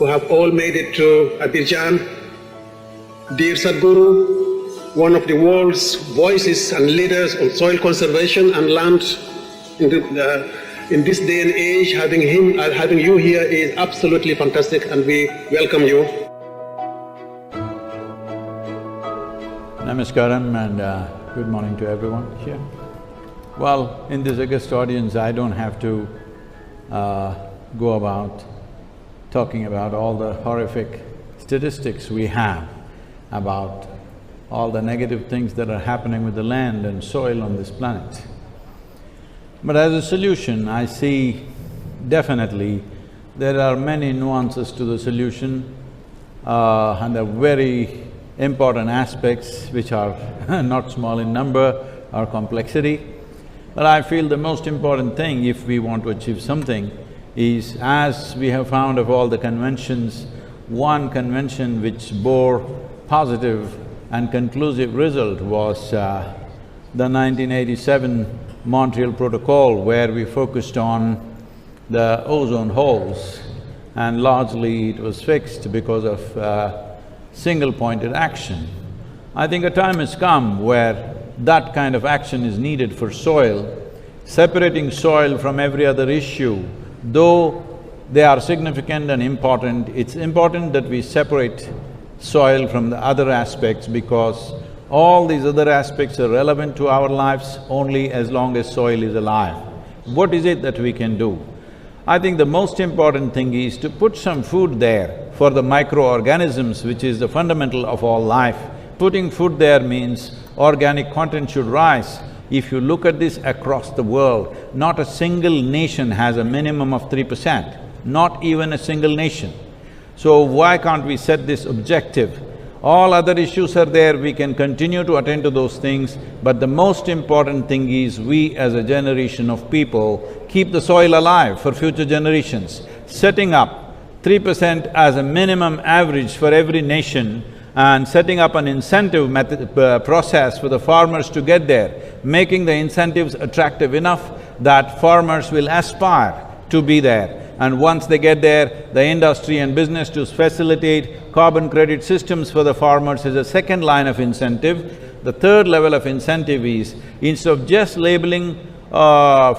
who have all made it to Abidjan. Dear Sadguru, one of the world's voices and leaders on soil conservation and land in this day and age, having you here is absolutely fantastic, and we welcome you. Namaskaram and good morning to everyone here. Well, in this august audience, I don't have to go about talking about all the horrific statistics we have about all the negative things that are happening with the land and soil on this planet. But as a solution, I see definitely there are many nuances to the solution and there are very important aspects which are not small in number or complexity. But I feel the most important thing if we want to achieve something is, as we have found of all the conventions, one convention which bore positive and conclusive result was the 1987 Montreal Protocol, where we focused on the ozone holes, and largely it was fixed because of single-pointed action. I think a time has come where that kind of action is needed for soil. Separating soil from every other issue, though they are significant and important, it's important that we separate soil from the other aspects, because all these other aspects are relevant to our lives only as long as soil is alive. What is it that we can do? I think the most important thing is to put some food there for the microorganisms, which is the fundamental of all life. Putting food there means organic content should rise. If you look at this across the world, not a single nation has a minimum of 3%, not even a single nation. So why can't we set this objective? All other issues are there, we can continue to attend to those things, but the most important thing is we as a generation of people keep the soil alive for future generations. Setting up 3% as a minimum average for every nation and setting up an incentive process for the farmers to get there, making the incentives attractive enough that farmers will aspire to be there. And once they get there, the industry and business to facilitate carbon credit systems for the farmers is a second line of incentive. The third level of incentive is, instead of just labeling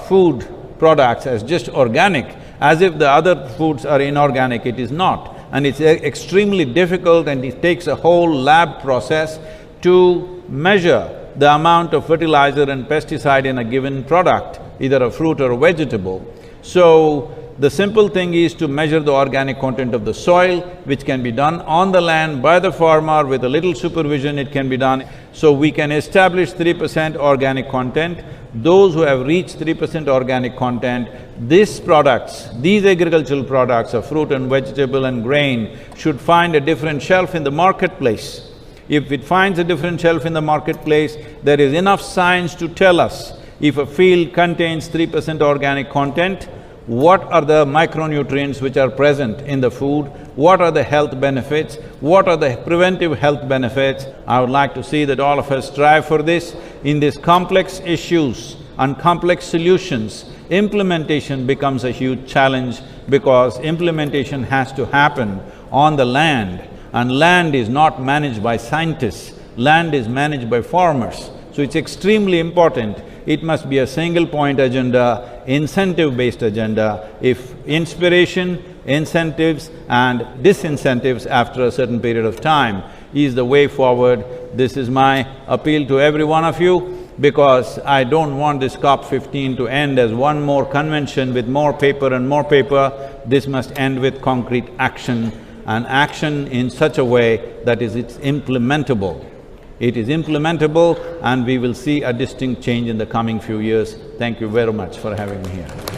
food products as just organic, as if the other foods are inorganic, it is not. And it's extremely difficult, and it takes a whole lab process to measure the amount of fertilizer and pesticide in a given product, either a fruit or a vegetable. So, the simple thing is to measure the organic content of the soil, which can be done on the land by the farmer. With a little supervision, it can be done. So we can establish 3% organic content. Those who have reached 3% organic content, these products, these agricultural products of fruit and vegetable and grain should find a different shelf in the marketplace. If it finds a different shelf in the marketplace, there is enough science to tell us if a field contains 3% organic content, what are the micronutrients which are present in the food, what are the health benefits, what are the preventive health benefits. I would like to see that all of us strive for this. In these complex issues and complex solutions, implementation becomes a huge challenge, because implementation has to happen on the land, and land is not managed by scientists, land is managed by farmers. So it's extremely important. It must be a single-point agenda, incentive-based agenda. If inspiration, incentives and disincentives after a certain period of time is the way forward, this is my appeal to every one of you, because I don't want this COP15 to end as one more convention with more paper and more paper. This must end with concrete action, and action in such a way that it's implementable. It is implementable, and we will see a distinct change in the coming few years. Thank you very much for having me here.